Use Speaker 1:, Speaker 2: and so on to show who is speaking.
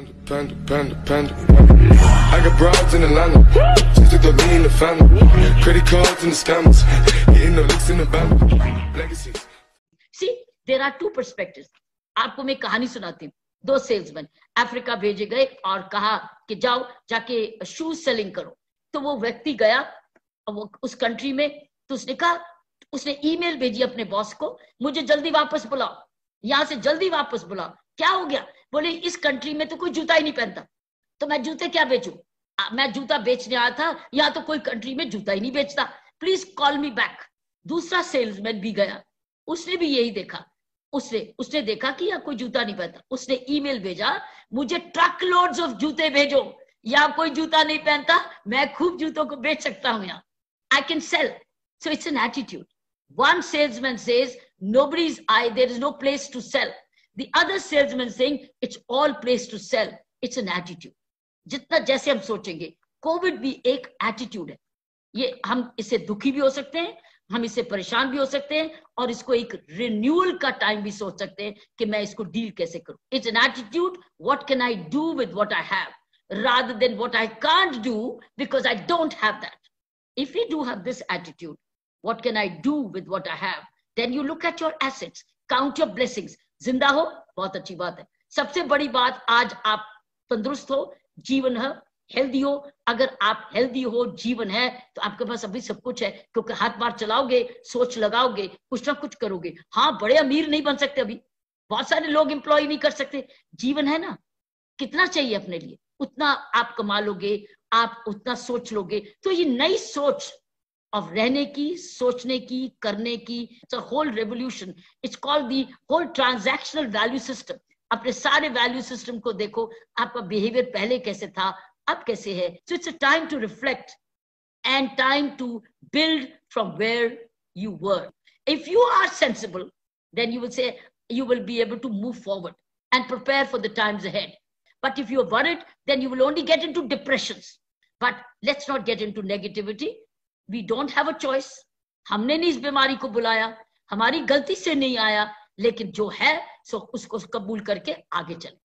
Speaker 1: I got broads in Atlanta, just to throw me in the family. Credit cards and the scammers, getting the licks in the band. Legacies.
Speaker 2: See, there are two perspectives. आपको मैं कहानी सुनाती हूँ. दो salesman Africa भेजे गए और कहा कि जाओ जाके शूज सेलिंग करो. तो वो व्यक्ति गया वो उस कंट्री में, तो उसने कहा, उसने ईमेल भेजी अपने बॉस को, मुझे जल्दी वापस बुलाओ, यहाँ से जल्दी वापस बुलाओ. क्या हो गया? बोले इस कंट्री में तो कोई जूता ही नहीं पहनता, तो मैं जूते क्या बेचूं? मैं जूता बेचने आया था, यहाँ तो कोई कंट्री में जूता ही नहीं बेचता, प्लीज कॉल मी बैक. दूसरा सेल्समैन भी गया, उसने भी यही देखा. उसने देखा कि यहाँ कोई जूता नहीं पहनता. उसने ईमेल भेजा, मुझे ट्रक लोड्स ऑफ जूते भेजो, यहाँ कोई जूता नहीं पहनता, मैं खूब जूतों को बेच सकता हूँ यहाँ. I can sell. So it's an attitude. One salesman says, there is no place to sell. The other salesman saying, it's all place to sell. It's an attitude. जितना जैसे हम सोचेंगे, कोविड भी एक एटीट्यूड है. ये हम इससे दुखी भी हो सकते हैं, हम इससे परेशान भी हो सकते हैं, और इसको एक रिन्यूअल का टाइम भी सोच सकते हैं कि मैं इसको डील कैसे करूं. It's an attitude. What can I do with what I have, rather than what I can't do because I don't have that. If we do have this attitude, what can I do with what I have? Then you look at your assets, count your blessings. जिंदा हो, बहुत अच्छी बात है. सबसे बड़ी बात, आज आप तंदुरुस्त हो, जीवन है, हेल्दी हो. अगर आप हेल्दी हो, जीवन है, तो आपके पास अभी सब कुछ है, क्योंकि हाथ बार चलाओगे, सोच लगाओगे, कुछ ना कुछ करोगे. हाँ, बड़े अमीर नहीं बन सकते अभी, बहुत सारे लोग एम्प्लॉय नहीं कर सकते. जीवन है ना, कितना चाहिए अपने लिए, उतना आप कमा लोगे, आप उतना सोच लोगे. तो ये नई सोच of रहने की, सोचने की, करने की, it's a whole revolution. It's called the whole transactional value system. अपने सारे वैल्यू सिस्टम को देखो, आपका बिहेवियर पहले कैसे था, अब कैसे है. So it's a time to reflect and time to build from where you were. If you are sensible, then you will say, you will be able to move forward and prepare for the times ahead. But if you're worried, then you will only get into depressions. But let's not get into negativity. We don't have a choice. हमने नहीं इस बीमारी को बुलाया, हमारी गलती से नहीं आया, लेकिन जो है सो उसको कबूल करके आगे चले.